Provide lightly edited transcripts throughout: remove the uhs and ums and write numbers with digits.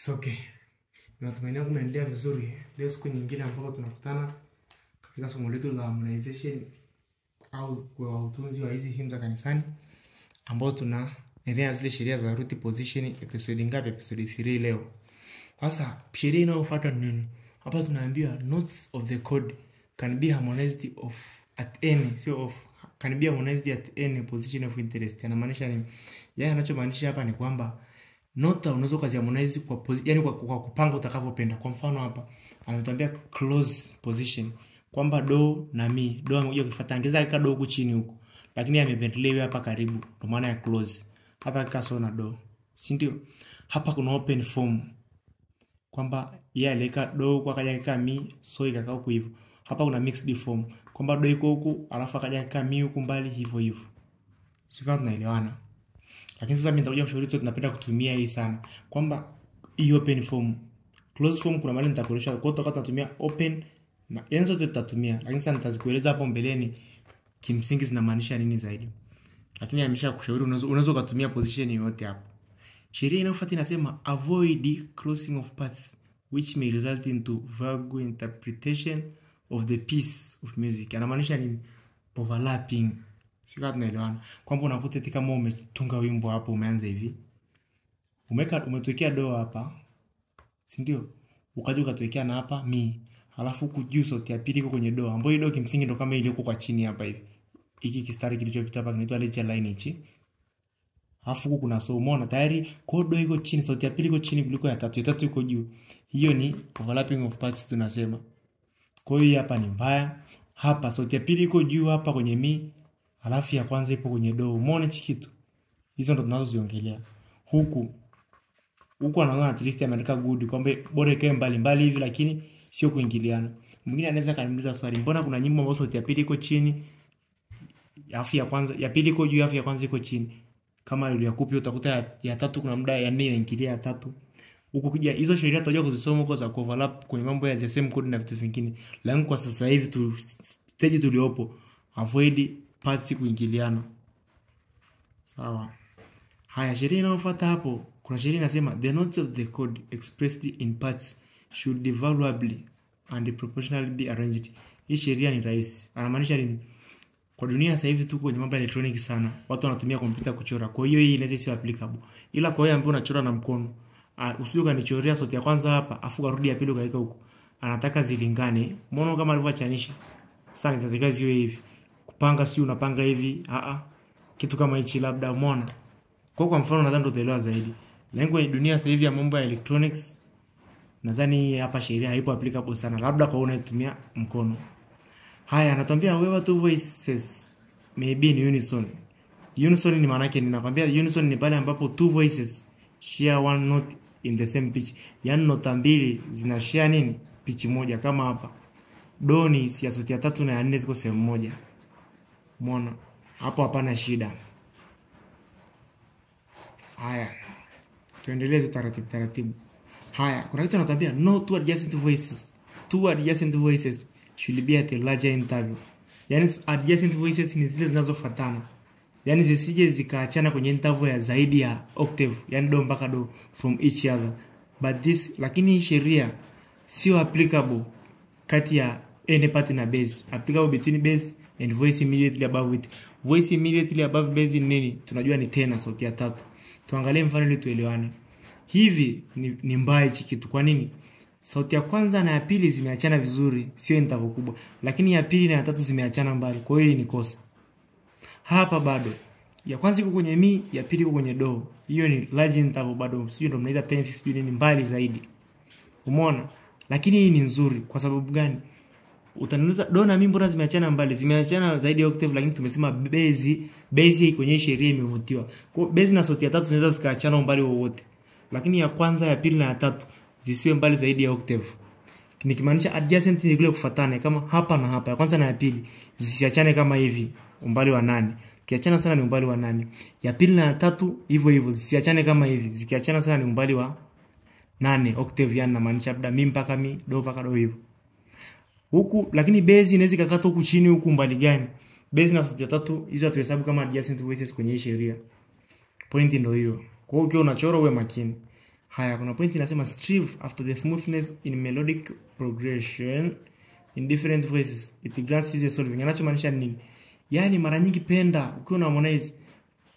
Okay. Natumaini kunaendelea vizuri. Leo siku nyingine ambapo tunakutana katika somo letu la harmonization au kwa utunzi wa hizi hymns za kanisani, ambao tunaendelea zile sheria za root position. Episode ngapi? Episode 3 leo. Sasa sheria inayofuata ni nini? Hapa tunaambiwa notes of the code can be harmonized at any position of interest. Yanamaanisha nini? Yaani anachomaanisha hapa ni kwamba nota unaweza kuziharmonize kwa yani kwa kupanga utakavyopenda. Kwa mfano hapa ametuambia close position kwamba do na mi, do amekuja kufuata, angeza kaka do huku chini huko, lakini amependelea hapa karibu, ndio maana ya close. Hapa kaka so na do, si ndio? Hapa kuna open form kwamba yeye alika do kwa kaja kaka mi, so ikakaa huko hivyo. Hapa kuna mixed form kwamba do iko huku alafu akaja kaka mi huku mbali hivyo hivyo. Sio tunaelewana? Lakini sasa mimi nitakuja kushauri tu, tunapenda kutumia hii sana kwamba hii open form, close form kuna mahali nitakueleza kwa hiyo tutatumia open na yenzo tutatumia, lakini sasa nitazikueleza hapo mbeleni kimsingi zinamaanisha nini zaidi. Lakini ameshakushauri unaweza kutumia position yoyote hapo. Sheria inayofuata inasema avoid crossing of paths which may result into vague interpretation of the piece of music. Anamaanisha nini? Overlapping. Sio tunaelewana kwamba unakuta eti kama umetunga wimbo hapo, umeanza hivi, umetwekea do hapa, si ndio? Ukaja ukatwekea na hapa mi, alafu huku juu sauti ya pili iko kwenye do, ambayo do kimsingi ndo kama ile iko kwa chini hapa hivi. Hiki kistari kilichopita hapa kinaitwa ledger line hichi. Alafu huku kuna so, umeona tayari kwa do iko chini, sauti ya pili iko chini kuliko ya tatu, ya tatu iko juu. Hiyo ni overlapping of parts tunasema. Kwa hiyo hapa ni mbaya. Hapa sauti ya pili iko juu hapa kwenye mi, alafu ya kwanza ipo kwenye do. Umeona hichi kitu? Hizo ndo tunazoziongelea. Huku anaona at least ameandika good kwamba bora ikae mbali mbali hivi, lakini sio kuingiliana. Mwingine anaweza kaniuliza swali, mbona kuna nyimbo ambazo sauti ya pili iko chini, alafu ya kwanza ya pili iko juu, alafu ya kwanza iko chini? Kama ile ya kupi utakuta ya tatu kuna muda ya nne inaingilia ya tatu. Huko kija hizo sheria tutajua kuzisoma huko za overlap kwenye mambo ya the same code na vitu vingine. Lakini kwa sasa hivi tu stage tuliopo, avoid parts kuingiliana. Sawa. Haya, sheria inayofuata hapo, kuna sheria inasema the notes of the code expressly in parts should evaluably and proportionally be arranged. Hii sheria ni rahisi. Anamaanisha nini? Kwa dunia sasa hivi tuko kwenye mambo ya electronic sana. Watu wanatumia kompyuta kuchora. Kwa hiyo hii inaweza sio applicable. Ila kwa hiyo ambaye unachora na mkono, usije kanichorea sauti ya kwanza hapa, afu karudi ya pili ukaweka huko. Anataka zilingane. Umeona kama alivyoachanisha? Sasa nitazika ziwe hivi. Kupanga si unapanga hivi, kitu kama hichi labda, umeona? Kwa mfano nadhani utaelewa zaidi. Lengo ya dunia sasa hivi ya mambo ya electronics, nadhani hapa sheria haipo applicable sana, labda kwa unatumia mkono. Haya, anatuambia whoever two voices may be in unison. Unison ni maana yake, ninakwambia unison ni pale ambapo two voices share one note in the same pitch. Yaani nota mbili zina share nini? Pitch moja. Kama hapa do ni si ya sauti ya tatu na ya nne ziko sehemu moja. Umeona? Hapo hapana shida. Haya, tuendelee taratibu. Haya, kuna kitu anatuambia no two adjacent voices. Two adjacent voices should be at a larger interval. Yaani adjacent voices ni zile zinazofuatana. Yaani zisije zikaachana kwenye interval ya zaidi ya octave, yaani do mpaka do from each other. But this, lakini sheria sio applicable kati ya any part na base. Applicable between base and voice immediately above it. Voice immediately above base ni nini? Tunajua ni tena sauti ya tatu. Tuangalie mfano ili tuelewane. Hivi ni mbaya hichi kitu. Kwa nini? Sauti ya kwanza na ya pili zimeachana vizuri, sio interval kubwa. Lakini ya pili na ya tatu zimeachana mbali. Kwa hiyo ni kosa. Hapa bado ya kwanza iko kwenye mi, ya pili iko kwenye do. Hiyo ni large interval bado. Sio ndio mnaita 10th, sio ni mbali zaidi. Umeona? Lakini hii ni nzuri kwa sababu gani? Utaniuliza do na mi mbona zimeachana mbali? Zimeachana zaidi ya octave, lakini tumesema base kwenye sheria imevutiwa. Kwa base na sauti ya tatu zinaweza zikaachana mbali wowote. Lakini ya kwanza, ya pili na ya tatu zisiwe mbali zaidi ya octave. Nikimaanisha adjacent ni kule kufuatana kama hapa na hapa. Ya kwanza na ya pili zisiachane kama hivi, umbali wa 8. Kiachana sana ni umbali wa 8. Ya pili na ya tatu hivyo hivyo zisiachane kama hivi. Zikiachana sana ni umbali wa 8 octave, yani namaanisha labda mi mpaka mi, do mpaka do hivyo. Huku lakini base inaweza ikakata huku chini huku mbali gani? Base na sauti ya tatu hizo hatuhesabu kama adjacent voices kwenye sheria. Point ndio hiyo. Kwa hiyo ukiwa unachora uwe makini. Haya, kuna point inasema strive after the smoothness in melodic progression in different voices. It grants easy solving. Anachomaanisha nini? Yaani mara nyingi penda ukiwa na harmonize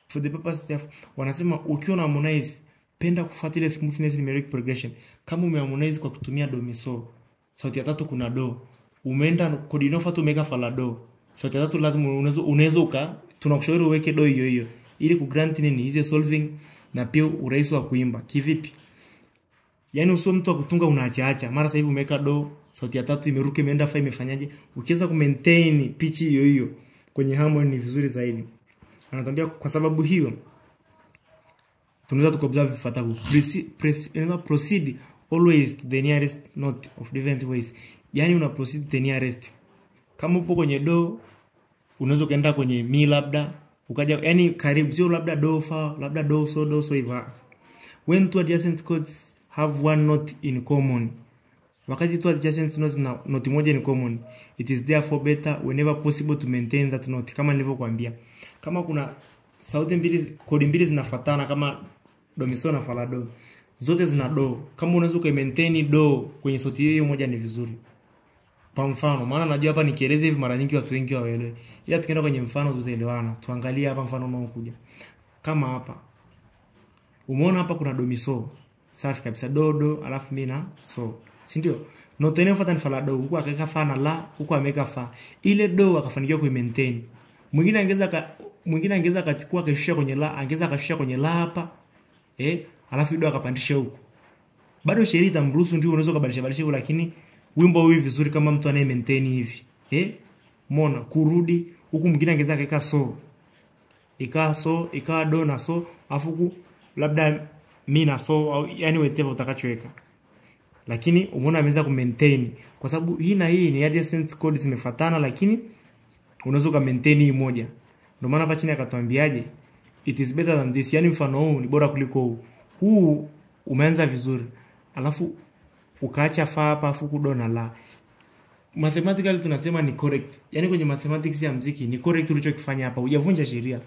for the purpose of, wanasema ukiwa na harmonize penda kufuatilia smoothness in melodic progression. Kama umeharmonize kwa kutumia do mi so, sauti ya tatu kuna do. Umeenda kodi inayofuata umeweka fa la do. Sauti ya tatu lazima unaweza tunakushauri uweke do hiyo hiyo ili kugrant nini easy solving na pia urahisi wa kuimba. Kivipi? Yaani usio mtu wa kutunga unaacha mara sasa hivi umeweka do, sauti ya tatu imeruka imeenda fa imefanyaje? Ukiweza ku-maintain pitch hiyo hiyo kwenye harmony ni vizuri zaidi. Anatambia kwa sababu hiyo tunaweza tukobserve vifuatavyo. Proceed always to the nearest note of different ways. Yaani una proceed to the nearest. Kama upo kwenye do unaweza kaenda kwenye mi labda ukaja, yani karibu, sio labda do fa, labda do so hivyo. When two adjacent chords have one note in common, wakati two adjacent notes na note moja in common, it is therefore better whenever possible to maintain that note. Kama nilivyokuambia, kama kuna sauti mbili, kodi mbili zinafuatana kama do mi so na fa la do, zote zina do, kama unaweza ku-maintain do kwenye sauti hiyo moja ni vizuri. Kwa mfano, maana najua hapa nikieleza hivi mara nyingi watu wengi hawaelewi. Ila tukienda kwenye mfano tutaelewana. Tuangalie hapa mfano unaokuja. Kama hapa. Umeona hapa kuna do mi so. Safi kabisa, do alafu mi na so. Si ndio? Note inayofuata ni fa la do. Huko akaweka fa na la, huko ameweka fa. Ile do akafanikiwa ku-maintain. Mwingine angeza akachukua akashusha kwenye la, angeza akashusha kwenye la hapa. Alafu do akapandisha huko. Bado sheria itamruhusu, ndio unaweza kubadilisha hivyo, lakini wimbo huu vizuri kama mtu anaye maintain hivi. Umeona kurudi huku, mwingine angeza akaweka so. Ikawa do na so, afu labda mi na so, au yani whatever utakachoweka. Lakini umeona ameweza ku maintain kwa sababu hii na hii ni adjacent chords zimefuatana, lakini unaweza ku maintain hii moja. Ndio maana hapa chini akatuambiaje? It is better than this. Yani mfano huu ni bora kuliko huu. Huu umeanza vizuri. Alafu ukaacha fa hapa afu do na la. Mathematically tunasema ni correct. Yani kwenye mathematics ya muziki ni correct ulichokifanya hapa. Hujavunja sheria.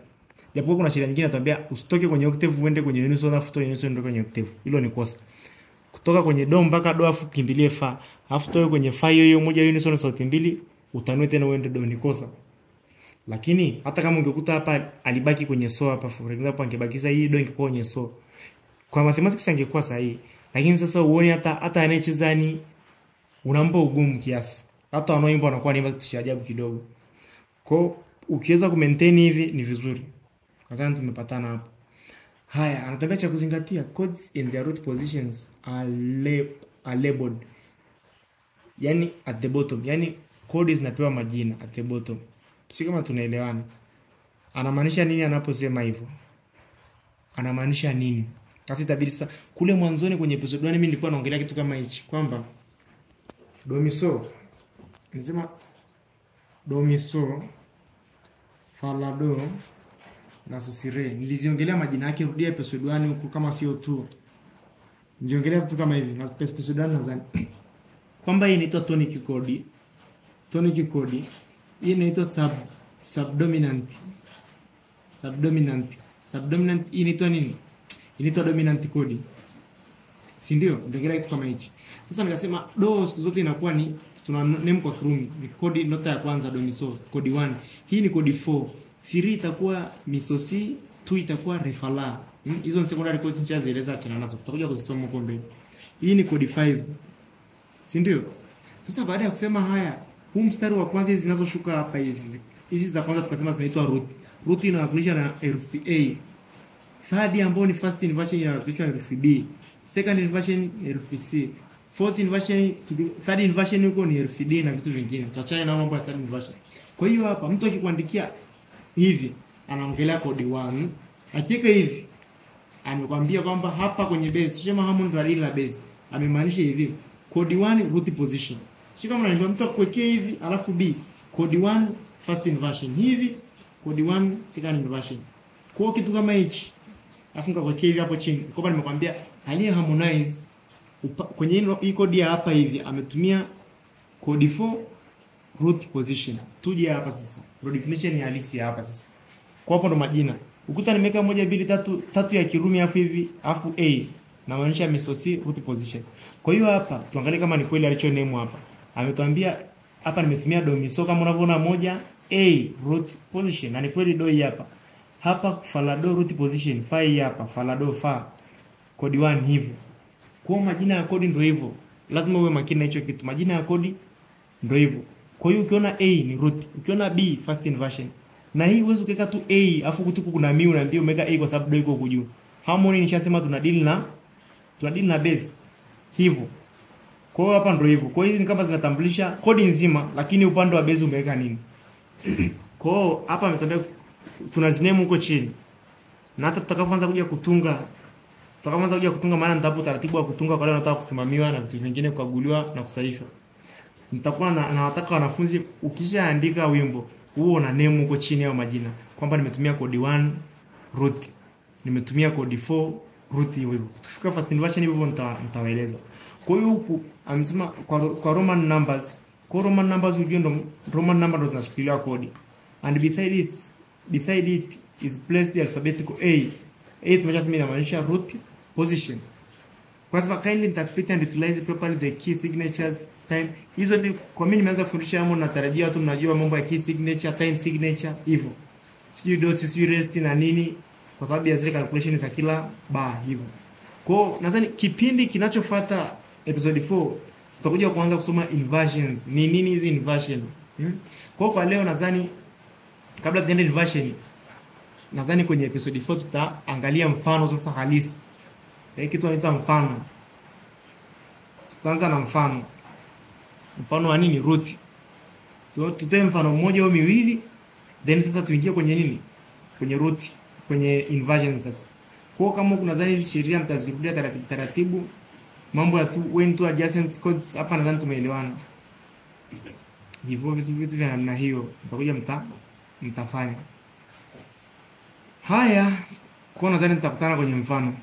Japo kuna sheria nyingine inatuambia usitoke kwenye octave uende kwenye unison afu to unison ndio kwenye octave. Hilo ni kosa. Kutoka kwenye do mpaka do afu kimbilie fa. Afu toe kwenye fa hiyo moja unison sauti mbili, utanue tena uende do, ni kosa. Lakini hata kama ungekuta hapa alibaki kwenye so hapa, for example angebakiza hii do ingekuwa kwenye so, kwa mathematics angekuwa sahihi. Lakini sasa uone hata anayecheza ni unampa ugumu kiasi. Hata wanaoimba wanakuwa ni vitu ajabu kidogo. Kwa ukiweza ku-maintain hivi ni vizuri. Nadhani tumepatana hapo. Haya, anataka cha kuzingatia, chords in their root positions are labeled. Yani at the bottom. Yani chords zinapewa majina at the bottom. Si kama tunaelewana. Anamaanisha nini anaposema hivyo? Anamaanisha nini? Sasa itabidi sasa kule mwanzoni kwenye episode 1 mimi nilikuwa naongelea kitu kama hichi kwamba do mi so, nisema do mi so, fa la do na so si re. Niliziongelea majina yake, rudia episode 1 huko kama sio tu. Niliongelea vitu kama hivi na episode 1 nadhani. Kwamba hii inaitwa tonic chord. Tonic chord. Hii inaitwa subdominant. Subdominant hii inaitwa nini? Inaitwa dominant chord. Si ndio? Ndio kitu kama hichi. Sasa nikasema do siku zote inakuwa ni tuna name kwa Kirumi. Ni chord nota ya kwanza do mi so, chord 1. Hii ni chord 4. 3 itakuwa mi so si, 2 itakuwa re fa la. Hizo ni secondary chords nitazieleza achana nazo. Tutakuja kuzisoma huko mbele. Hii ni chord 5. Si ndio? Sasa baada ya kusema haya, huu mstari wa kwanza hizi zinazoshuka hapa hizi za kwanza tukasema zinaitwa root. Root inawakilisha na herufi A. Third ambayo ni first inversion inawakilisha na herufi B. Second inversion herufi C. Fourth inversion, third inversion huko ni herufi D na vitu vingine. Tutachana na mambo ya third inversion. Kwa hiyo hapa mtu akikuandikia hivi anaongelea chord 1. Akiweka hivi amekwambia kwamba hapa kwenye base tuseme harmony radial la base. Amemaanisha hivi chord 1 root position. Sio kama ndio mtu akuwekea hivi alafu B chord 1 first inversion hivi, chord 1 second inversion. Kwa kitu kama hichi afunga kwa hivi hapo chini. Kwa nimekwambia aliye harmonize kwenye hii chord ya hapa hivi ametumia chord 4 root position. Tuje hapa sasa. Root definition ya halisi hapa sasa. Kwa hapo ndo majina. Ukuta nimeweka 1 2 3 ya Kirumi afu hivi afu A. na maanisha miso C root position. Kwa hiyo hapa tuangalie kama ni kweli alicho name hapa. Ametuambia hapa nimetumia do miso kama unavyoona moja A root position, na ni kweli do hii hapa. Hapa fa la do root position, fa hii hapa, fa la do fa kodi 1 hivyo. Kwa majina ya kodi ndio hivyo. Lazima uwe makini na hicho kitu. Majina ya kodi ndio hivyo. Kwa hiyo ukiona A ni root, ukiona B first inversion. Na hii uwezo ukeka tu A afu kutuku kuna mi unaambia umeka A kwa sababu do iko huko juu. Harmony nishasema tuna deal na base. Hivyo. Kwa hiyo hapa ndio hivyo. Kwa hiyo hizi ni kama zinatambulisha kodi nzima, lakini upande wa base umeweka nini? Kwa hiyo hapa ametuambia tunaziname huko chini. Na hata tutakapoanza kuja kutunga maana nitapo taratibu wa kutunga kwa leo nataka kusimamiwa na vitu vingine kukaguliwa na kusahihishwa. Nitakuwa na nataka wanafunzi ukishaandika wimbo huo una name huko chini au majina kwamba nimetumia code 1 root, nimetumia code 4 root hivyo. Tufika first inversion hivyo nitawaeleza. Kwa hiyo huku amesema kwa Roman numbers, kwa Roman numbers ujue ndo Roman number ndo zinashikilia kodi. And beside it is placed alphabetical A. A tumeshasema inamaanisha root position. Kwa sababu kindly interpret and utilize properly the key signatures time. Hizo ndio kwa mimi nimeanza kufundisha hapo, natarajia watu mnajua mambo ya key signature, time signature hivyo. Sijui dots, sijui rest na nini kwa sababu ya zile calculations za kila bar hivyo. Kwa nadhani kipindi kinachofuata episode 4 tutakuja kuanza kusoma inversions. Ni nini hizi inversion? Kwa leo nadhani kabla tuende inversion, nadhani kwenye episode 4 tutaangalia mfano sasa halisi. Kitu tunaita mfano. Tutaanza na mfano. Mfano wa nini? Root. Tutoe mfano mmoja au miwili, then sasa tuingie kwenye nini? Kwenye root, kwenye inversion sasa. Kwa kama kuna nadhani hizi sheria mtazirudia taratibu. Mambo ya when two adjacent codes hapa nadhani tumeelewana. Hivyo vitu vya namna hiyo mtakuja mtafanya. Haya, kwa nadhani tutakutana kwenye mfano.